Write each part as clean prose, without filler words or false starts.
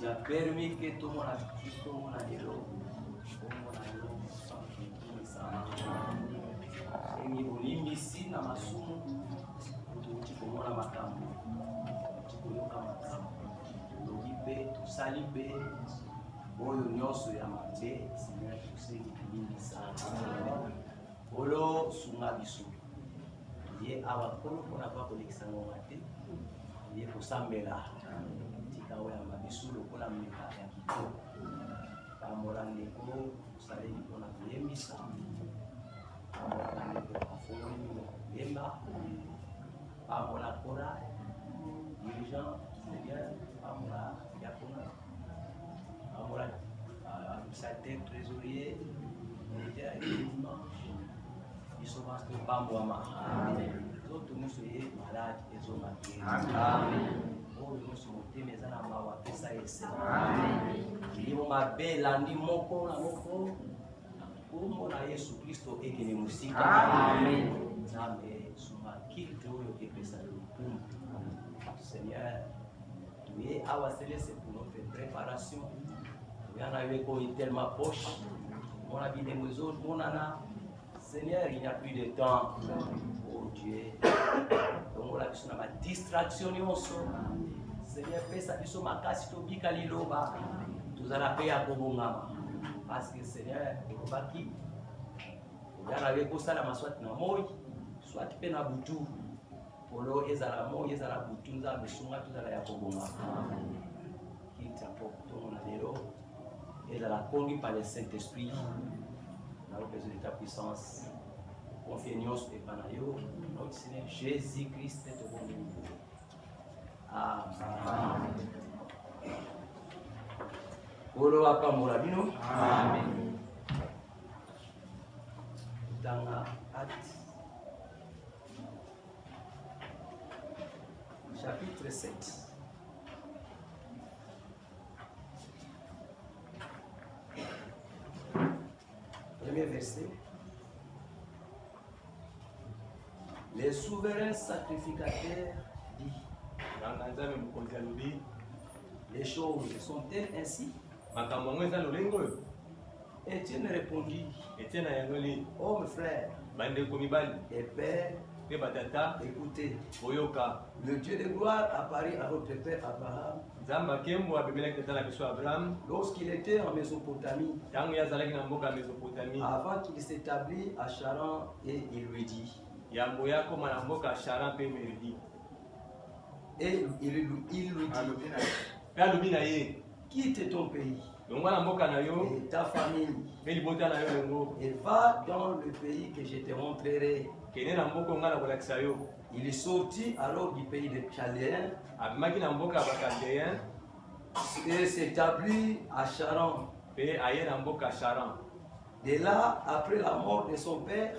Tu as permis que tout le monde a vu tout le monde a dit l'eau. Engi ulimbisi na masumu utikomona makambo utikoyoka makambo logipe tusalibe oyo nyonso ya mabe Seigneur tusengi tulimbisa olo sunga biso ye awa kono mpona pa kolekisa ngonga te ye kosambela tika oyo ya mabisu lokola meka ya kitoko pambola ndeko osaleli mpona koyembisa Emma, Pamola Kora, dirigeant, Seigneur, Pamola Yakona, Pamola administrateur, trésorier, médias et dimanche. Ils sont restés Pamoama. Les autres nous sommes malades et ils ont marqué. Amen. Oh, nous sommes montés, mais on a marqué ça et ça. Ils vont m'appeler lundi, mon corps, mon corps. Umona Yesu Kristo ekene musika. Amen. Nzambe suma kitu oyo kepesa lukumu. Seigneur, tu es à c'est pour notre préparation. Tu en as eu tellement poche. Mon avis des maisons, mon nana. Seigneur, il n'y a plus de temps. Oh Dieu. Donc on a besoin de ma distraction. Seigneur, fais ça, tu sois ma casse, tu bika liloba. Tu as la paix à Kobongama. Parce que Seigneur, ekobaki oyana avec kosala maswati na moi soit pe na butu polo ezala moi ezala butu nzambe sunga tozala ya kobonga kita poto na lelo ezala conduit par le Saint-Esprit na besoin de ta puissance confiance et panayo notre Seigneur Jésus-Christ te bon Dieu. Amen. Olo apamola bino. Amen. Dans Actes, chapitre 7. Premier verset. Les souverains sacrificateurs disent. Les choses sont-elles ainsi? Étienne répondit, oh mes frères et pères, écoutez, le Dieu de gloire apparut à notre père Abraham lorsqu'il était en Mésopotamie, avant qu'il s'établisse à Charan, et il lui dit, et il lui dit, quitte ton pays et ta famille et va dans le pays que je te montrerai. Il est sorti alors du pays des Chaldéens et s'établit à Charan. De là, après la mort de son père,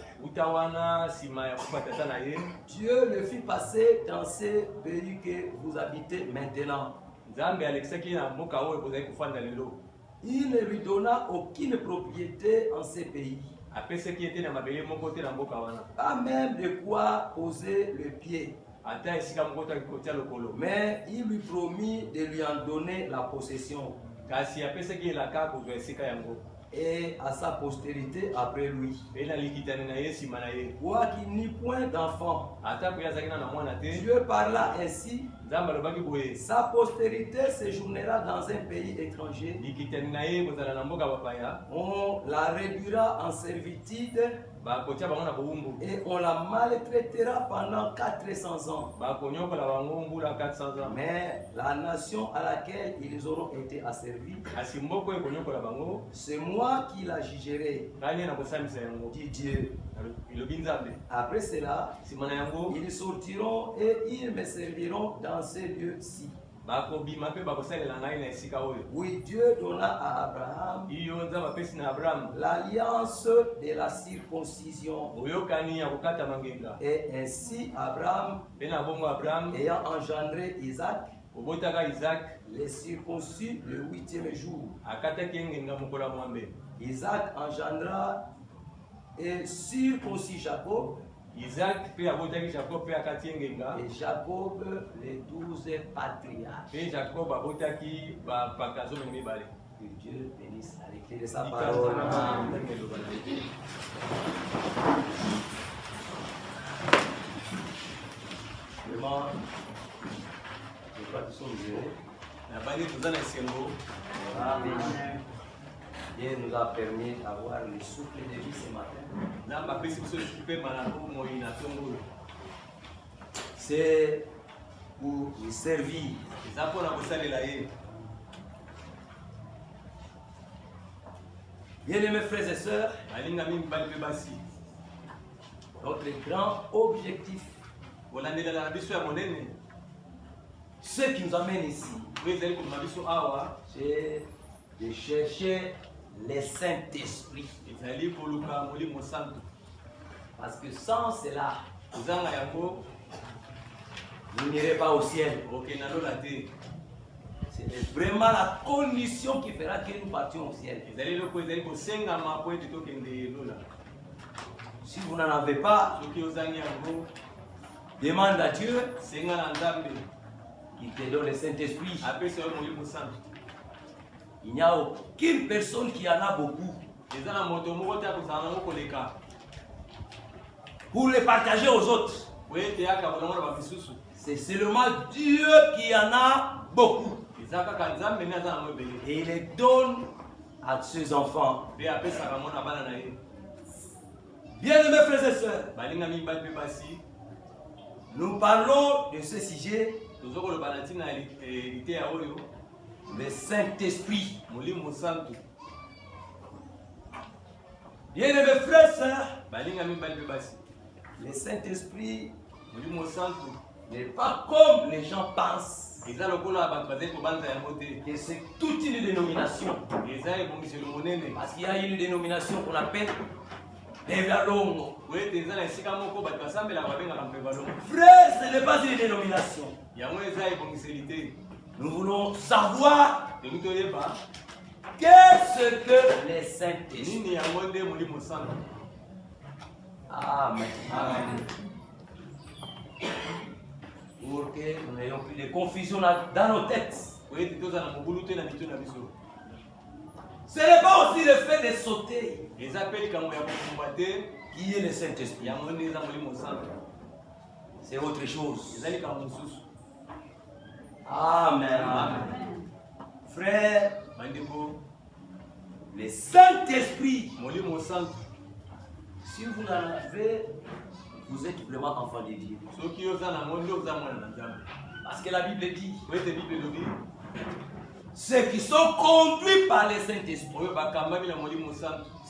Dieu le fit passer dans ce pays que vous habitez maintenant. Il ne lui donna aucune propriété en ces pays, pas même de quoi poser le pied. Mais il lui promit de lui en donner la possession et à sa postérité après lui. Quoiqu'il n'eut point d'enfant, Dieu parla ainsi, sa postérité séjournera dans un pays étranger. On la réduira en servitude et on la maltraitera pendant 400 ans. Mais la nation à laquelle ils auront été asservis, c'est moi qui la jugerai, dit Dieu. Après cela, ils sortiront et ils me serviront dans ces lieux-ci. Oui, Dieu donna à Abraham l'alliance de la circoncision. Et ainsi Abraham, ayant engendré Isaac, les circoncis le 8e jour. Isaac engendra et circoncis Jacob Isaac pe abotaki Jacob pe akatiengenga. Et Jacob, les 12 patriarches. Pe Jacob abotaki ba pakazo mibale. Que Dieu bénisse à l'écrit de sa parole. Vraiment, je crois qu'ils sont heureux. Dieu nous a permis d'avoir le souffle de vie ce matin. C'est pour lui servir. Bien-aimés frères et sœurs, notre grand objectif, ce qui nous amène ici, c'est de chercher les Saint-Esprit. Parce que sans cela, vous n'irez pas au ciel. C'est vraiment la condition qui fera que nous partions au ciel. Si vous n'en avez pas, demande à Dieu qu'il te donne le Saint-Esprit. Il n'y a aucune personne qui en a beaucoup pour les partager aux autres. C'est seulement Dieu qui en a beaucoup. Et il les donne à ses enfants. Bien-aimés frères et sœurs, nous parlons de ce sujet, le Saint-Esprit. Bien-aimés frères et sœurs, le Saint-Esprit n'est pas comme les gens pensent. Que c'est toute une dénomination. Parce qu'il y a une dénomination qu'on appelle Devalongo. Frère, ce n'est pas une dénomination. Nous voulons savoir qu'est-ce que les Saint-Esprit. Amen. Amen. Pour que nous n'ayons plus de confusion dans nos têtes. Ce n'est pas aussi le fait de sauter qui est le Saint-Esprit. C'est autre chose. Amen. Amen. Frère, le Saint-Esprit, si vous en avez, vous êtes vraiment enfant de Dieu. Parce que la Bible dit, ceux qui sont conduits par le Saint-Esprit,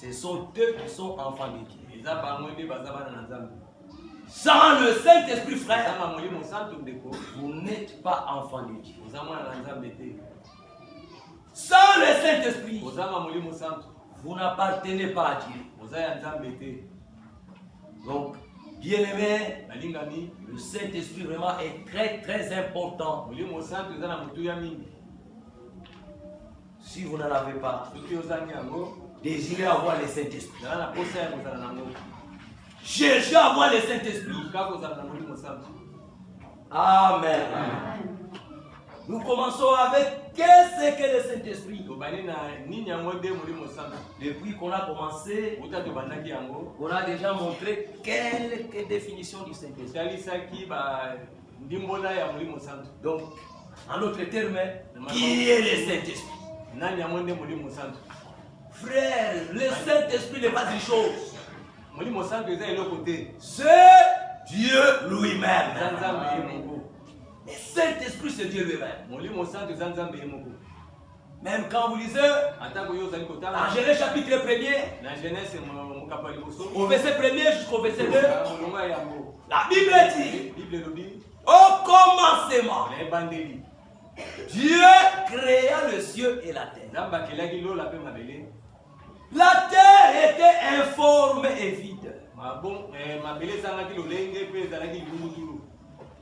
ce sont eux qui sont enfants de Dieu. Sans le Saint-Esprit, frère, vous n'êtes pas enfant de Dieu. Sans le Saint-Esprit, vous n'appartenez pas à Dieu. Donc, bien-aimé, le Saint-Esprit vraiment est très très important. Si vous n'en avez pas, désirez avoir le Saint-Esprit. Cherchez à avoir le Saint-Esprit. Amen. Nous commençons avec qu'est-ce que le Saint-Esprit. Depuis qu'on a commencé, on a déjà montré quelques définitions du Saint-Esprit. Donc, en d'autres termes, qui est le Saint-Esprit? Frère, le Saint-Esprit n'est pas une chose. C'est Dieu lui-même. Le Saint-Esprit, c'est Dieu lui-même. Même quand vous lisez en Genèse chapitre 1er, au verset 1er jusqu'au verset 2, la Bible dit, au commencement, Dieu créa le ciel et la terre. La terre était informe et vide.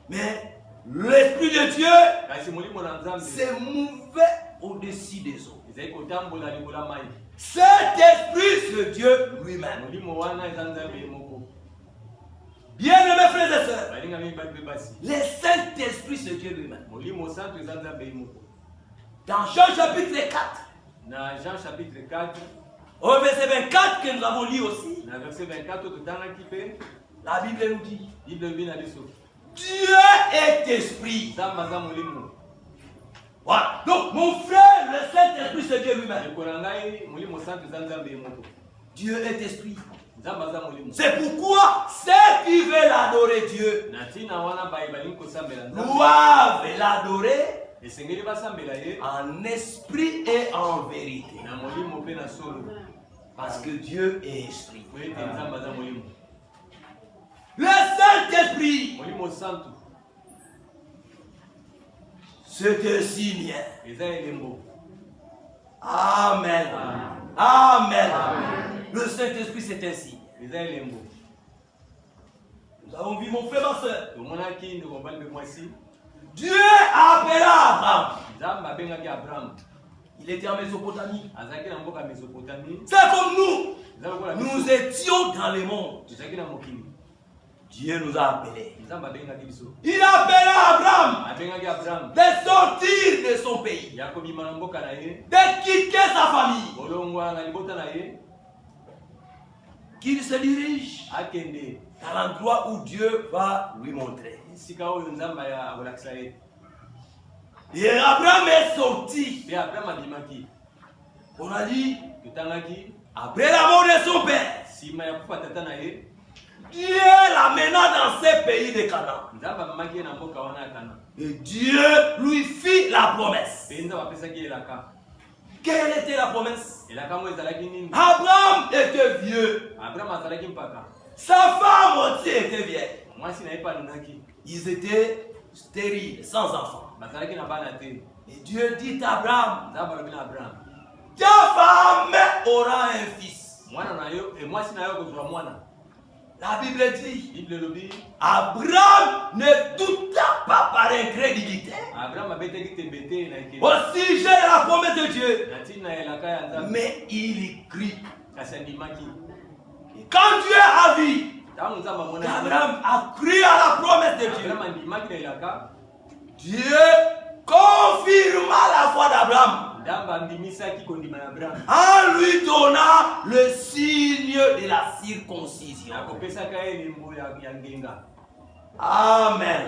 Mais l'Esprit de Dieu se mouvait au-dessus des eaux. Cet esprit, c'est Dieu lui-même. Bien-aimés frères et sœurs, balinga mingi bali basi le Saint-Esprit, c'est Dieu lui-même. molimo santo eza nzambe ye moko. Dans Jean chapitre 4, Na Jean chapitre 4 au verset 24 que nous avons lu aussi, na verset 24 totangaki mpe la Bible nous dit, bible elobi na biso Dieu est esprit. nzambe aza molimo. Voilà. Donc mon frère, le Saint-Esprit, c'est Dieu lui-même. ndeko na ngai molimo santo eza nzambe ye moko. Dieu est esprit. nzambe aza molimo. C'est pourquoi ceux qui veulent adorer Dieu na ntina wana baye balingi kosambela nzambe doivent l'adorer esengeli basambela ye en esprit et en vérité. na molimo mpe na solo Parce que Dieu est esprit. po ete nzambe aza molimo. Le Saint-Esprit, molimo santo c'est un signe. eza elembo. Amen. Amen. Le Saint-Esprit, c'est un signe. eza elembo. Nous avons vu mon frère, ma soeur. tomonaki ndeko mobali mpe mwasi Dieu appela Abraham. nzambe abengaki abraham Il était en Mésopotamie. azalaki na mboka Mésopotamie. C'est comme nous. eza lokola Nous étions dans le monde. tozalaki na mokili. Dieu nous a appelés. nzambe abengaki biso Il appela Abraham abengaki abraham de sortir de son pays, ya kobima na mboka na ye de quitter sa famille, kolongwa na libota na ye qu'il se dirige akende à l'endroit où Dieu va lui montrer. esika oyo nzambe akolakisa ye. Et Abraham est sorti. mpe abraham abimaki. On a dit, totangaki après la mort de son père, nsima ya kufa tata na ye Dieu l'amena dans ces pays de Canaan. nzambe amemaki ye na mboka wana ya kana. Et Dieu lui fit la promesse. mpe nzambe apesaki ye elaka. Quelle était la promesse? elaka ngo ezalaki nini? Abraham était vieux. abraham azalaki mpaka Sa femme aussi était vieille. mwasi na ye mpe alingaki. Ils étaient stériles, sans enfants. bazalaki na bana te. Et Dieu dit à Abraham, nzambe alobi na abraham ta femme aura un fils. mwana na yo mwasi na yo akozwa mwana. La Bible dit, bible elobi Abraham ne douta pas par incrédulité abraham abetaki tembe te na ekeli au sujet de la promesse de Dieu, na ntina ya elaka ya nzambe mais il y crut. kasi andimaki. Et quand Dieu a vu ntango nzambe amonaki qu'Abraham a cru à la promesse de Dieu, abraham andimaki na elaka Dieu confirma la foi d'Abraham nzambe andimisaki kondima na abraham en lui donnant le signe de la circoncision. akopesaka ye elembo ya ngenga. Amen.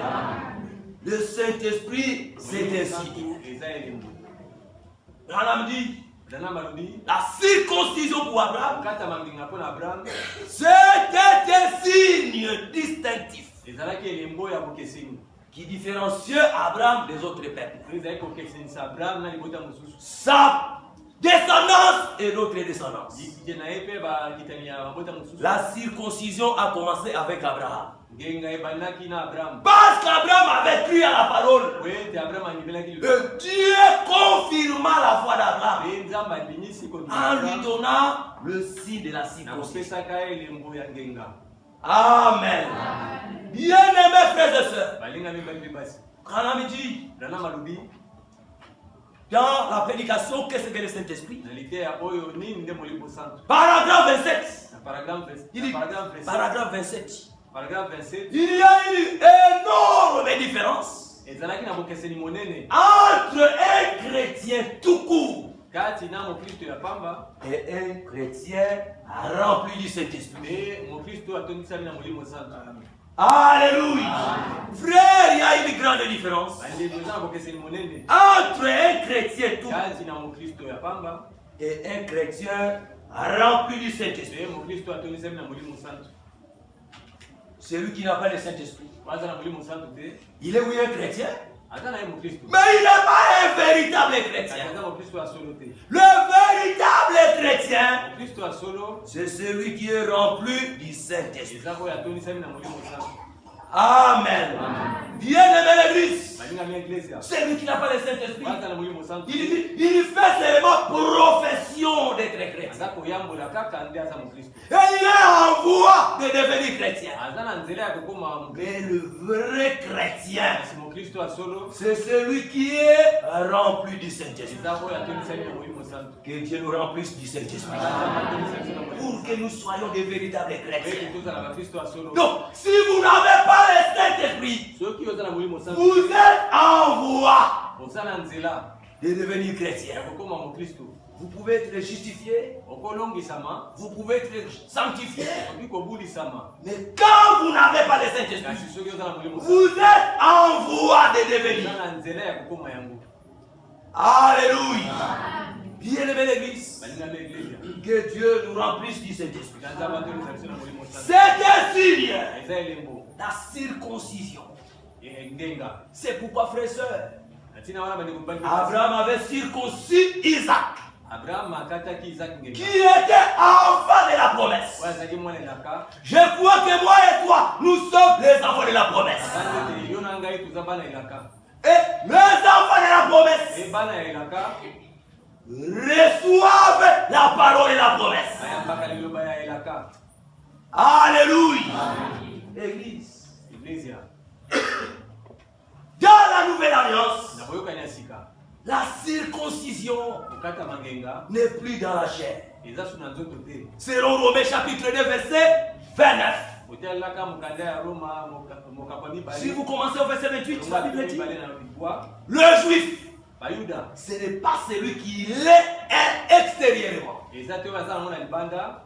Le Saint-Esprit, c'est un signe. eza elembo. Branham dit, Branham alobi la circoncision pour Abraham, kokatama mbinga mpo na abraham c'était un signe distinctif ezalaki elembo ya kokeseni qui différenciait Abraham des autres peuples. po ezalaki kokesenisa abraham na libota mosusu. Sa descendance et notre descendance. likite na ye mpe bakitani ya mabota mosusu. La circoncision a commencé avec Abraham. ngenga ebandaki na abraham Parce qu'Abraham avait cru à la parole. po ete abraham andibelaki Et Dieu confirma la foi d'Abraham mpe nzambe andimisi en lui donnant le signe de la na circoncision. kopesaka ye elembo ya ngenga. Amen. Bien-aimés frères et sœurs, balingami bali mpe basi. Branham dit Branham alobi dans la prédication qu'est-ce que le Saint-Esprit. na liteya oyo nini nde molimo santo. Paragraphe 27. Na paragraphe Il dit, 27 paragraphe 27. paragraphe 27 Il y a une énorme différence ezalaki na bokeseni monene entre un chrétien tout court kati na mokristo ya pamba et un chrétien rempli du Saint-Esprit. mpe mokristo atondisami na molimo santo. Alléluia. Frère, il y a une grande différence bandeko eza na bokeseni monene entre un chrétien tout court kati na mokristo ya pamba et un chrétien rempli du Saint-Esprit. mpe mokristo atondisami na molimo santo. Celui qui n'a pas le Saint-Esprit, aza na molimo santo te il est oui un chrétien, aza na ye mokristo mais il n'est pas un véritable kasi chrétien. aza mokristo ya solo te. Le véritable chrétien, mokristo ya solo c'est celui qui est rempli du Saint-Esprit. eza oyo atondisami na molimo santo. Amen. Bien-aimé l'église, balingami eklezia celui qui n'a pas le Saint-Esprit, aza na molimo santo te il fait seulement profession d'être chrétien. aza koyambola kaka nde aza mokristo. Et il est en voie de devenir chrétien. aza na nzela ya kokoma Mais le vrai chrétien, kasi mokristo ya solo c'est celui qui est rempli du Saint-Esprit. eza oyo atonisami na molimo santu. Que Dieu nous remplisse du Saint-Esprit. Pour Pour que nous soyons des véritables chrétiens. tozala bakristo ya solo. Donc, si vous n'avez pas le Saint-Esprit, soki oza na molimo santu vous êtes en voie oza na nzela de devenir ya chrétien. kokoma mokristo. Vous pouvez être justifié, okolongisama vous pouvez être sanctifié, okoki kobulisama mais quand vous n'avez pas le Saint-Esprit, kasi soki oza na molimo santu vous êtes en voie de devenir. oza na nzela ya kokoma yango. Alléluia. Bien-aimé l'Église, balingami eglise que Dieu nous remplisse du Saint-Esprit. kanza batolisa biso na molimo santu C'est un signe, eza elembo la circoncision. ngenga. C'est pourquoi, frères et sœurs, Atina wana bandeko mibali Abraham avait circoncis Isaac, Abraham akataki Isaac qui ngenga était enfant de la promesse. oyo azalaki mwana elaka. Je crois que moi et toi, nous sommes les enfants de la promesse. Kandi ete yo na ngai toza bana elaka. Et les enfants de la promesse E bana ya elaka reçoivent la parole et la promesse. ayambaka liloba ya elaka. Alléluia. Église, Iglesia dans la nouvelle alliance, na boyokani ya sika la circoncision kokata mangenga n'est plus dans la chair. eza su na nzoto te. Selon Romains chapitre 2, verset 29. otialelaka mokanda ya Roma mokapa Si mibale vous commencez au verset 28, la Bible dit, mibale na libwa le juif, bayuda ce n'est pas celui qui l'est extérieurement. eza te oyo aza nango na libanda.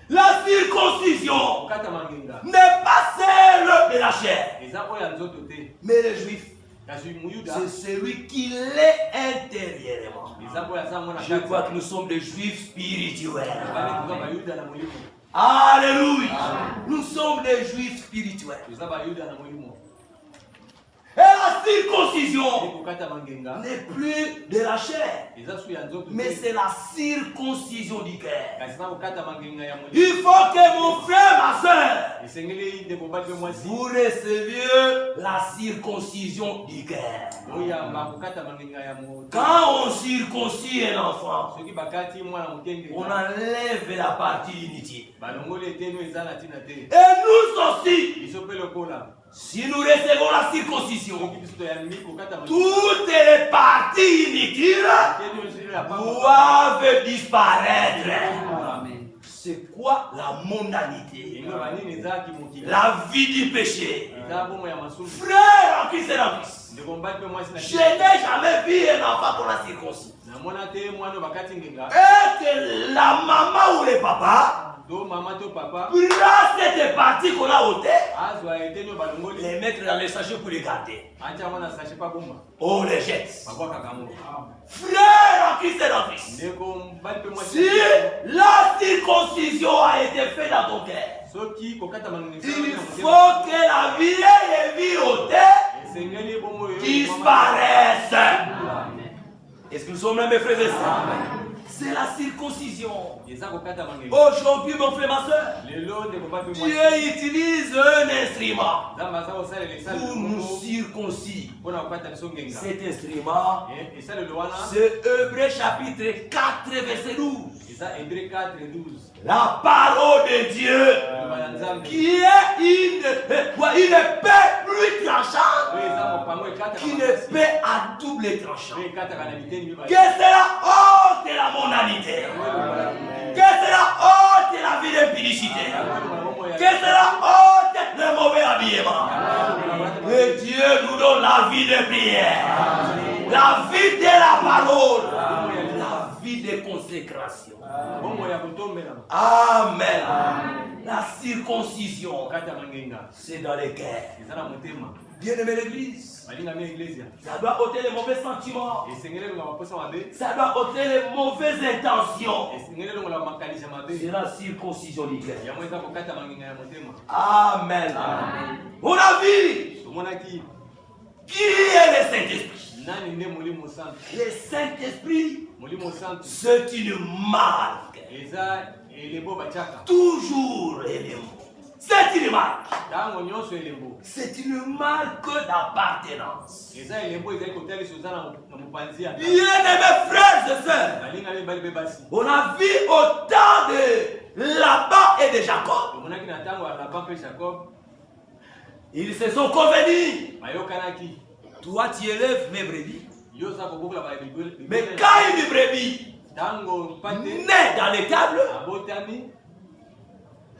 La circoncision kokata mangenga n'est pas celle de la chair. eza oyo ya nzoto te. Mais le juif, kasi muyuda c'est celui qui l'est intérieurement. eza oyo aza nango na Je crois que nous sommes des juifs spirituels. bale toza bayuda na molimo. Alléluia. Nous sommes des juifs spirituels. toza bayuda na molimo. Et la circoncision kokata mangenga n'est plus de la chair, eza su ya nzoto mais te. c'est la circoncision du cœur. kasi na kokata mangenga ya molimo. Il faut que mon frère, ma soeur, esengeli ndeko mobali mpe mwasi vous receviez la circoncision du cœur. oyamba kokata mangenga ya moto. Quand on circoncie un enfant, soki bakati mwana on mokenge enlève la partie inutile. balongoli eteni oyo eza na ntina te. Et nous aussi, biso mpe lokola si nous recevons la circoncision, soki biso toyambi kokata mangenga toutes les parties inutiles eteni oyo esili ya pamba doivent disparaître. Amen. C'est quoi la mondanité? Yengo banini ezalaki mokili La vie du péché. eza bomo ya masumu. Frère en Christ et en Christ, ndeko mobali mpe mwasi na je n'ai jamais vu un enfant qu'on a circoncis. namona te mwana oyo bakati ngenga Et que la maman ou le papa to mama to papa prend cette partie qu'on a ôtée, azwa eteni oyo balongoli les mettre dans les sachets pour les garder. atya mwana sache pa bomba On les jette. babwakaka mo. Frère en Christ et en Christ, ndeko mobali mpe mwasi si la circoncision a été faite dans ton cœur, soki kokata mangenga il faut que la vieille vie ôtée esengeli bomo oyo disparaisse. Est-ce que nous sommes là, mes frères et sœurs? C'est la circoncision. eza kokata mangenga. Aujourd'hui, mon frère, ma soeur, lelo ndeko mobali mpe Dieu mwasi utilise un instrument nzambe aza kosalela pour nous esalelo circoncire. mpona kokata biso ngenga. Cet instrument, esalelo wana c'est Hébreux chapitre 4, verset 12. eza Hébreux 4:12 La parole de Dieu liloba ya nzambe qui est une épée plus tranchante, oyo eza mopango ekataka qui makasi. une épée à double tranchant. oyo ekataka na biteni mibale. Que c'est la honte et la mondanité. Yango eloba ya mokili. Que c'est la honte et la vie d'impudicité. Yango eloba bomoi ya- Que c'est la honte et le mauvais habillement. Yango eloba ya- Que Dieu nous donne la vie de prière, la vie de la parole, la vie de consécration. bomoi ya kotombela Amen. La circoncision, kokata mangenga c'est dans les cœurs. eza na motema. Bien-aimé l'Église, balingami ya iglesia ça doit ôter les mauvais sentiments. esengeli elonga baposa mabe, Ça doit ôter les mauvaises intentions. esengeli elongola makanisi ya mabe. C'est la circoncision du cœur. yango eza kokata mangenga ya motema. Amen. On a vu tomonaki qui est le Saint-Esprit. nani nde molimo santu. Le Saint-Esprit, molimo santu c'est une marque. eza elembo batiaka. Toujours élément. C'est une marque. ntango nyonso elembo C'est une marque d'appartenance. eza elembo ezali kotalisa oza na mopanzi ya Bien-aimés frères et sœurs, balinga mibali mpe basi. on a vu au temps de Laban et de Jacob. tomonaki na ntango ya Laban mpe Jacob Ils se sont convenus bayokanaki toi tu élèves mes brebis. Yo za kobokola ba Mais quand une brebis tango pate naît dans l'étable, abotami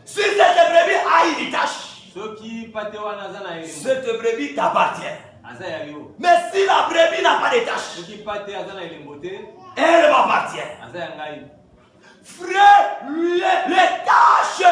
si cette brebis a une tache, soki pate wana za na elembo cette brebis t'appartient. aza ya yo. Mais si la brebis n'a pas de tache, Soki pate aza na elembo te elle m'appartient. aza ya ngai. Frère, les tâches,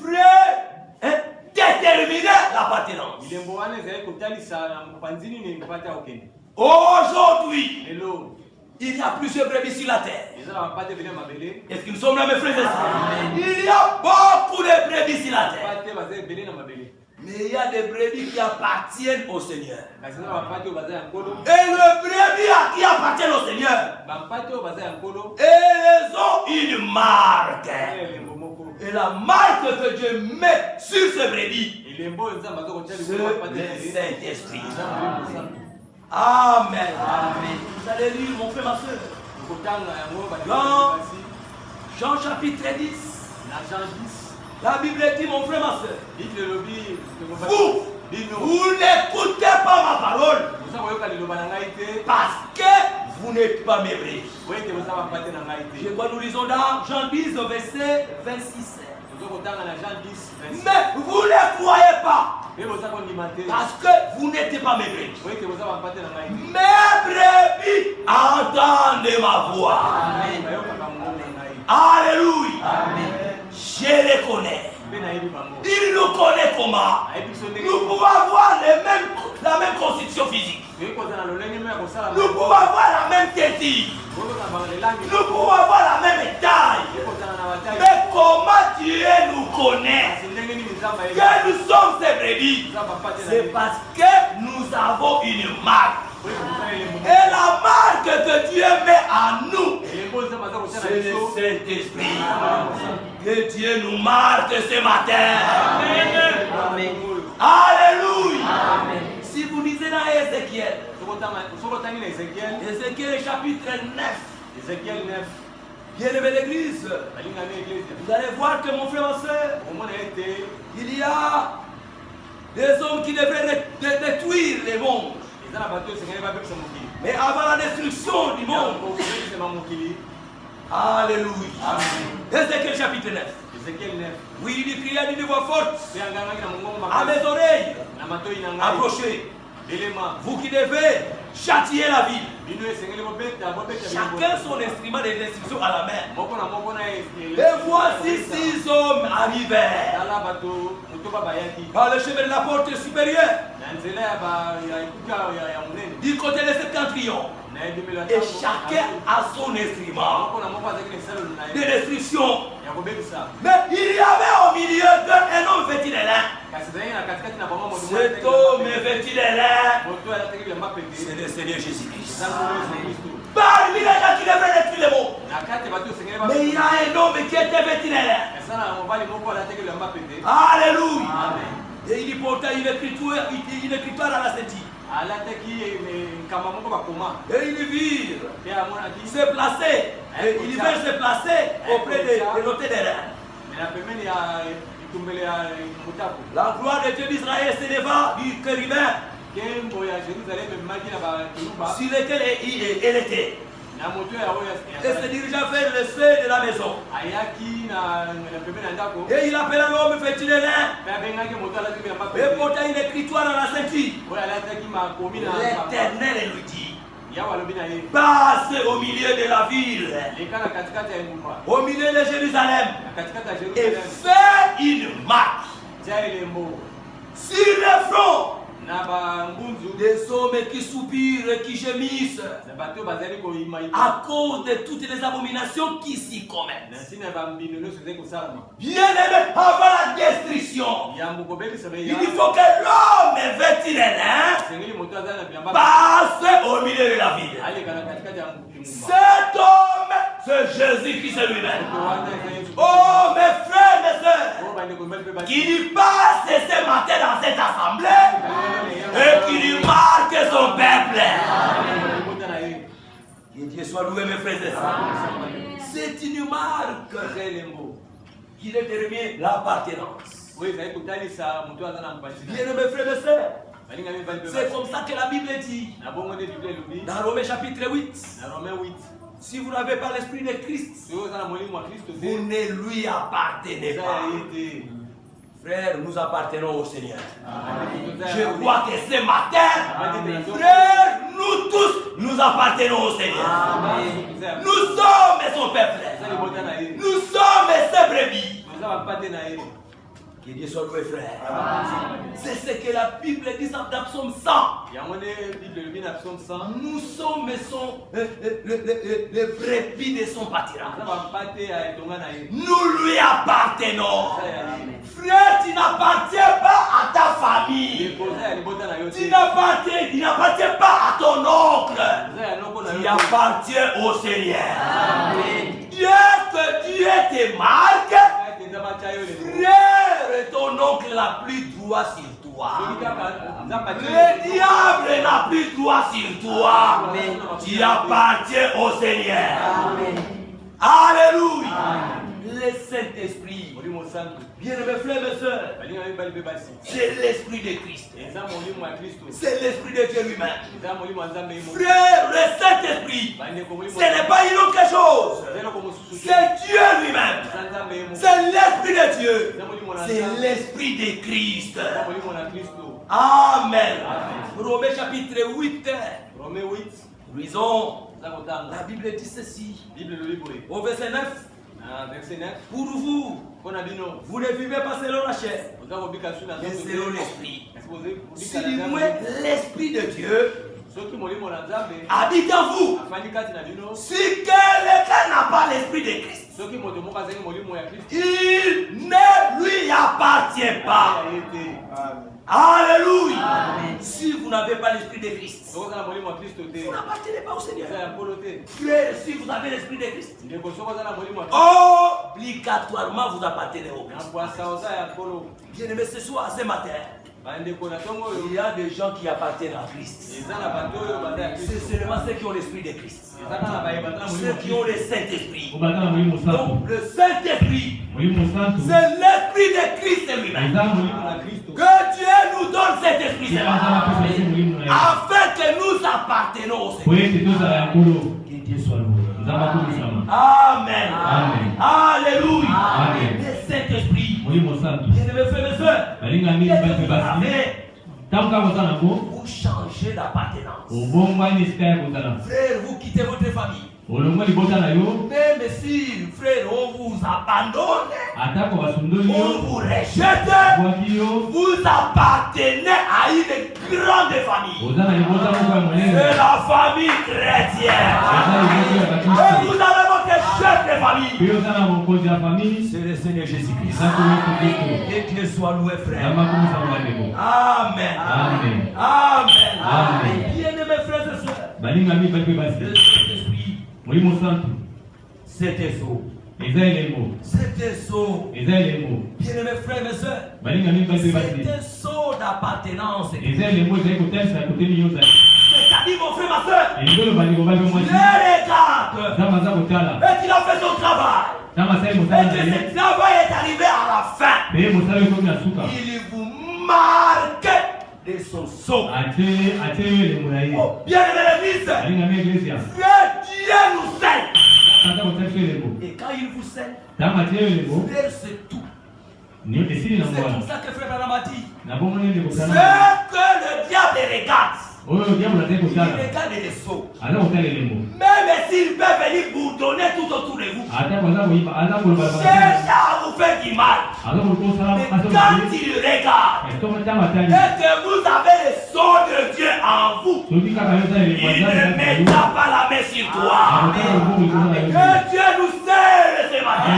frère, déterminer l'appartenance. Elembo wana ezali kotalisa na mopanzi nini pate akokende. Aujourd'hui, Lelo il y a plusieurs brebis sur la terre. eza na bapate vene mabele Est-ce que nous sommes là, mes frères et sœurs? Il y a beaucoup de brebis sur la terre. bapate baza ebele na mabele. Mais il y a des brebis qui appartiennent au Seigneur. Kasi na bapate oyo baza ya nkolo. Et les brebis qui appartiennent au Seigneur, Bapate oyo baza ya nkolo elles ont une marque. eza elembo moko. Et la marque que Dieu met sur ces brebis, Elembo oyo nzambe azokotia c'est likolo bapate le ebele. Saint-Esprit. Eza Molimo Santu. Amen. Amen. Vous allez lire, mon frère, ma soeur. Okotanga yango Non. basi Jean chapitre 10. na Jean 10. La Bible dit, mon frère, ma soeur, Dites le lobby. vous n'écoutez pas ma parole Oza koyoka liloba na ngai te. parce que vous n'êtes pas mes brebis. Oete oza bapate na ngai Je te. crois que nous lisons dans Jean 10, au verset 26. Ozokotanga na Jean 10. Mais vous ne croyez pas Mpe oza kondima te. parce que vous n'êtes pas mes brebis. Oete oza bapate na ngai te. Mes brebis entendent ma voix. Bayokaka mongongo na ngai. Alléluia. Je les connais. Mpe nayebi bango. Il nous connaît comment? Nayebi biso ndenge. Nous pouvons avoir la même constitution physique. Toyei kozala na lolenge moko ya kosala. Nous pouvons avoir la même tétille. Toyei kozala na bangelangi. Nous pouvons avoir la même taille. Toyei kozala na bataille. Mais comment Dieu nous connaît? Kasi ndenge nini nzambe ayebi. Que nous sommes ses brebis. Nzambe apate na C'est ye. parce que nous avons une marque. Oyo kozala elembo moko. Et la marque que Dieu met en nous, Elembo nzambe aza kotia na c'est le biso. Saint-Esprit. Que Dieu nous marque ce matin. Amen. Alléluia. Si vous lisez dans Ézéchiel, Sokotangi na Ezekiel. Ézéchiel chapitre 9, Ezekiel 9. bien-aimé l'église, Balingami église. vous allez voir que mon frère, ma soeur, Omona ete il y a des hommes qui devraient détruire le monde. eza na bato esengeli babebisa mokili. Mais avant la destruction du monde, Kobebisema mokili. Alléluia. Ézéchiel chapitre 9. Ezekiel 9. Oui, il cria d'une voix forte Mpe angangaki na mongongo à makasi. mes oreilles, Na matoi na ngai. approchez, Belema. vous qui devez châtier la ville. Bino esengeli bobeta Chacun son instrument de destruction à la main. moko na moko na Et voici 6 hommes arrivèrent tala bato motoba bayaki par le chemin de la porte supérieure na nzela ya ekuka ya monene du côté de septentrion. na ebimelo ya Et ntango. chacun a son instrument moko na moko azalaki na esalelo na de ye destruction. ya kobebisa. Mais il y avait au milieu d'eux un homme vêtu de lin. Kasi ezalaki na katikati na bango moto Cet homme vêtu de lin, moto alataki bilamba pete c'est le Seigneur Jésus-Christ. eza nkolo yesu kristu. Parmi les gens qui devaient détruire le monde, Na kati ya bato esengeli mais il y a un homme qui était vêtu de lin. eza na mobali moko alataki bilamba pete. Alléluia. Amen. Et il portait une écritoire à la ceinture. Alataki nkamba moko bakoma Et ils virent pe amonaki se placer. Et ils veulent se placer auprès de l'autel des reins. me na pembeni ya itumbelo ya motapo. La gloire de Dieu d'Israël s'éleva du chérubin Nkembo ya Jérusalem ememaki na bakuluba sur lequel elle était. na moto ya oyo Et se dirigea vers le seuil de la maison. ayaki na pembeni ya ndako Et il appela l'homme vêtu de lin mpe abengaki moto alataki bilamba et pete porta une écritoire à la ceinture. oyo alataki makomi na L'Éternel lui dit, yawe alobi na ye passe au milieu de la ville, leka na katikati ya engumba au milieu de Jérusalem, na katikati ya et Jérusalem fais une marque tia elembo sur le front na bangunzu des hommes qui soupirent et qui gémissent na bato bazali koyimayima à cause de toutes les abominations qui s'y commettent. na ntina ya bambino nyonso ezali kosalama Bien-aimé, avant la destruction, yambo kobebisa il faut que l'homme vêtu de lin esengeli moto azali na bilamba passe au milieu de la ville. aleka na katikati ya engumba Cet homme, c'est Jésus-Christ lui-même. moto wana eza yesu Oh, mes frères, mes sœurs, oyo bandeko mibali mpe basi qui passe ce matin dans cette assemblée et qui lui marque son peuple. kota na ye Que Dieu soit loué, mes frères et sœurs. C'est une marque eza elembo qui détermine l'appartenance. oyo ezali kotalisa moto aza na mopanzi na ye. Bien, mes frères et sœurs, C'est comme ça que la Bible dit. Dans Romains chapitre 8. Si vous n'avez pas l'esprit de Christ, vous ne lui appartenez pas. Frère, nous appartenons au Seigneur. Je crois que ce matin, frère, nous tous, nous appartenons au Seigneur. Nous sommes son peuple. Nous sommes ses brebis. Que Dieu soit loué, frère. C'est ce que la Bible dit dans Psaume 100. Nous sommes les brebis de son pâturage. Nous lui appartenons. Frère, tu n'appartiens pas à ta famille. Tu n'appartiens pas à ton oncle. Tu appartiens au Seigneur. Que Dieu te marque. Frère, ton oncle n'a plus droit sur toi. Le diable n'a plus droit sur toi. Tu appartiens au Seigneur. Alléluia. Le Saint-Esprit. Bien-aimés frères et sœurs, c'est l'Esprit de Christ. C'est l'Esprit de Dieu lui-même. Frère, le Saint-Esprit, ce n'est pas une autre chose. C'est Dieu lui-même. C'est l'Esprit de Dieu. C'est l'Esprit de Christ. Amen. Romains chapitre 8. Lisons. La Bible dit ceci. Au verset 9. Pour vous, vous ne vivez pas selon la chair, mais selon l'esprit. Si l'Esprit de Dieu habite en vous, si quelqu'un n'a pas l'Esprit de Christ, il ne lui appartient pas. Alléluia. Si vous n'avez pas l'Esprit de Christ, vous n'appartenez pas au Seigneur. Frère, si vous avez l'Esprit de Christ, obligatoirement vous appartenez au Christ. Bien-aimé, ce soir, ce matin, il y a des gens qui appartiennent à Christ. C'est seulement ceux qui ont l'Esprit de Christ. Ceux qui ont le Saint-Esprit. Donc le Saint-Esprit, c'est l'Esprit de Christ lui-même. Que Dieu nous donne cet Esprit afin que nous appartenons au Seigneur. Que Dieu soit loué. Amen. Alléluia. Le Saint-Esprit. Bien-aimés frères et sœurs, vous changez d'appartenance. Frère, vous quittez votre famille. Même si, frère, on vous abandonne, on vous rejette, vous appartenez à une grande famille. C'est la famille chrétienne. Et vous avez votre chef de famille. C'est le Seigneur Jésus-Christ. Que Dieu soit loué, frère. Amen. Bien-aimés frères et sœurs, c'était sceau. C'était sceau. Bien-aimés frères et sœurs, c'était sceau d'appartenance. C'est-à-dire, mon frère, ma soeur, les regarde. Et qu'il a fait son travail. Et que ce travail est arrivé à la fin. Il vous marque de son sceau. Oh, bien-aimé l'église, Dieu nous scelle. Et quand il vous scelle, c'est tout. C'est comme ça que frère Branham a dit. Ce que le diable regarde, il regarde les sceaux. Même s'il peut venir vous donner tout autour de vous, cherche à vous faire du mal. Mais quand il regarde et que vous avez le sceau de Dieu en vous, il ne mettra pas la main sur toi. Que Dieu nous scelle ce matin.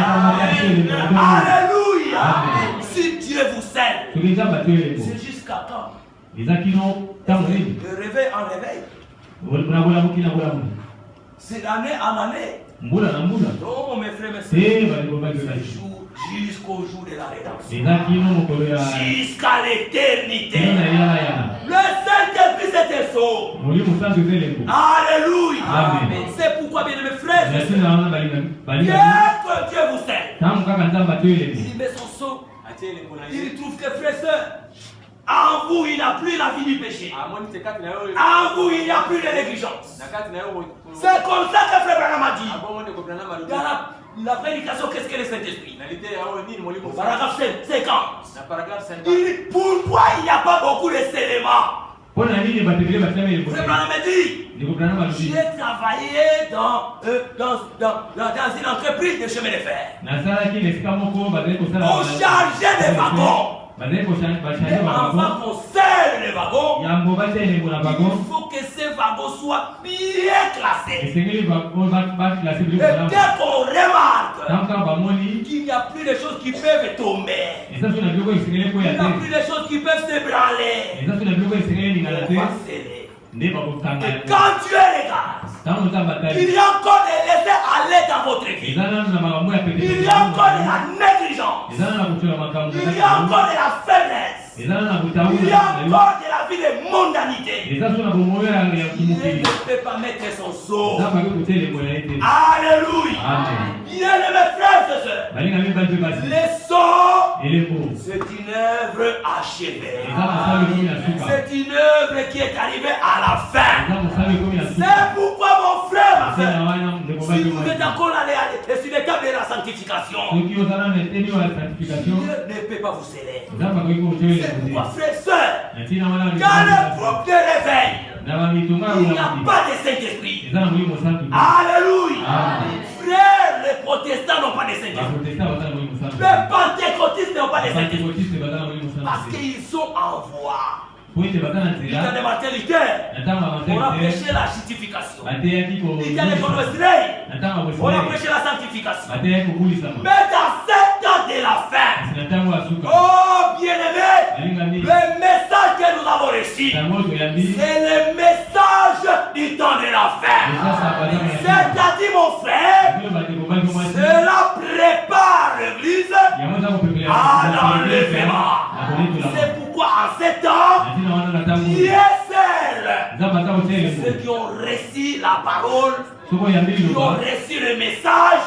Alléluia. Si Dieu vous scelle, c'est jusqu'à quand? De réveil en réveil. C'est d'année en année. Non, mes frères, mes sœurs, jusqu'au jour de la rédemption. Jusqu'à l'éternité. Le Saint-Esprit, c'est un sceau. Alléluia. C'est pourquoi, bien mes frères, bien que Dieu vous scelle, il met son sceau. Il trouve que frères et sœurs, En vous, il n'y a plus la vie du péché. En vous, il n'y a plus de négligence. C'est comme ça que Frère Branham a dit. Dans la prédication, qu'est-ce que le Saint-Esprit? Paragraphe 50. Il dit, pourquoi il n'y a pas beaucoup de éléments? Frère Branham a dit, j'ai travaillé dans une entreprise de chemin de fer. On chargeait des wagons. Mais avant qu'on scelle les wagons, il faut que ces wagons soient bien classés. Et dès qu'on remarque qu'il n'y a plus de choses qui peuvent tomber, il n'y a plus de choses qui peuvent s'ébranler, on va sceller. Et quand Dieu regarde, il y a encore des laissés aller dans votre vie. Il y a encore de la négligence. Il y a encore de la faiblesse. Il y a encore de la vie de mondanité. Il ne peut pas mettre son sceau. Alléluia. Bien mes frères et sœurs, les sceaux, c'est une œuvre achevée. C'est une œuvre qui est arrivée à la fin. C'est pourquoi mon frère, ma soeur, si vous êtes encore allé sur l'étape de la sanctification, Dieu ne peut pas vous sceller. C'est pourquoi, frère et sœur, quand le groupe de réveil, il n'y a pas de Saint-Esprit. Alléluia. Frère, les protestants n'ont pas de Saint-Esprit. Les pentecôtistes n'ont pas de Saint-Esprit. Parce qu'ils sont en voie. Il y a des Martin Luther, on a prêché la justification. Il y a des John Wesley, on a prêché la sanctification. Mais dans 7 ans de la fin, oh bien-aimés, le message que nous avons reçu, c'est le message du temps de la fin. C'est-à-dire, mon frère, cela prépare l'Église à l'enlèvement. C'est pourquoi en 7 ans, Dieu seul, ceux qui ont reçu la parole, qui ont reçu le message,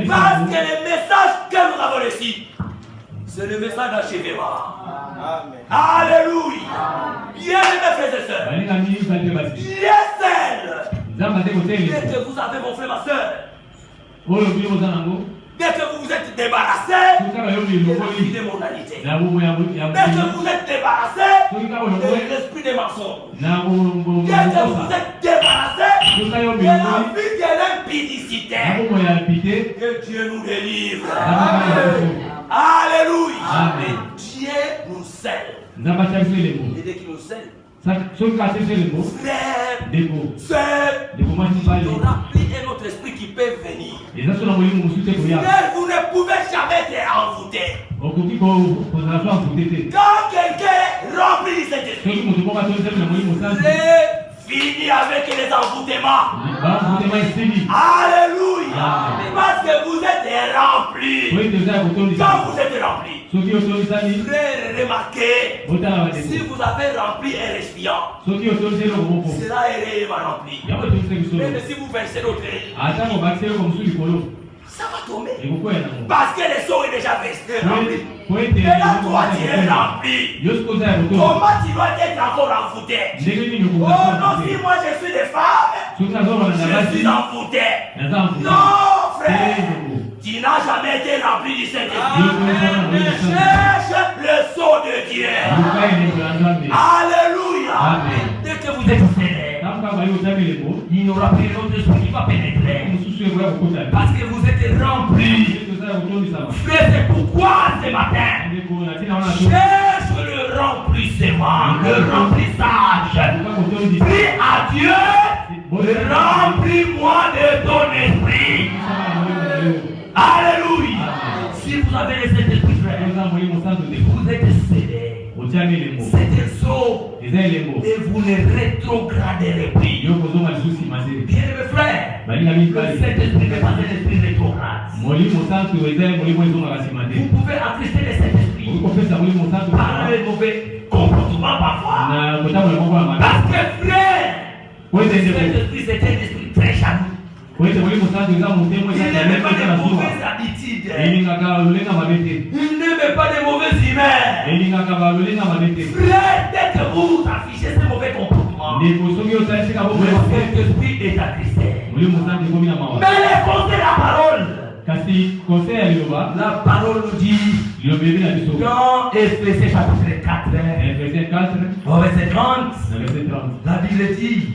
parce que le message que nous avons reçu, c'est le message d'achèvement. Alléluia. Bien mes frères et sœurs, Dieu seul, dès que vous avez mon frère, ma soeur, dès que vous vous êtes débarrassé de la vie de mondanité, dès que vous êtes débarrassé de l'esprit des mensonges, dès que vous êtes débarrassé de la vie de l'impudicité, que Dieu nous délivre. Alléluia. Dieu nous scelle. Et dès qu'il nous scelle, frère, sœur, il y aura plus un autre esprit qui peut venir. Mais vous ne pouvez jamais être envoûté. Quand quelqu'un remplit de cet esprit, fini avec les envoûtements. Alléluia. Parce que vous êtes remplis. Quand vous êtes remplis, frère, remarquez, si vous avez rempli un récipient, cela est réellement rempli. Mais si vous versez l'autre, ça va tomber. Parce que le seau est déjà rempli. Et là, toi, tu es rempli. Comment tu dois être encore envoûté? Oh non, si moi je suis des femmes, je suis envoûté. Non, frère, tu n'as jamais été rempli du Saint-Esprit. Cherche le sceau de Dieu. Alléluia. Dès que vous êtes scellés, il n'y aura plus d'autre esprit qui va pénétrer. Parce que vous êtes remplis. Frère, c'est pourquoi ce matin, cherche le remplissement, le remplissage. Prie à Dieu, remplis-moi de ton esprit. Alléluia. Si vous avez le Saint-Esprit, frère, vous êtes scellés. C'est un sceau. Et vous ne rétrograderez plus. Bien mes frères, le Saint-Esprit n'est pas un esprit rétrograde. Vous pouvez attrister le Saint-Esprit par le mauvais comportement parfois. Parce que frère, le Saint-Esprit c'est un esprit très jaloux. Il n'aime pas les mauvaises habitudes. Il n'aime pas les mauvaises images. primaire. Frère, dès que vous affichez ce mauvais comportement, le Saint-Esprit est attristé. Mais les conseils, la parole. La parole nous dit dans Ephésiens chapitre 4, verset 30, la Bible dit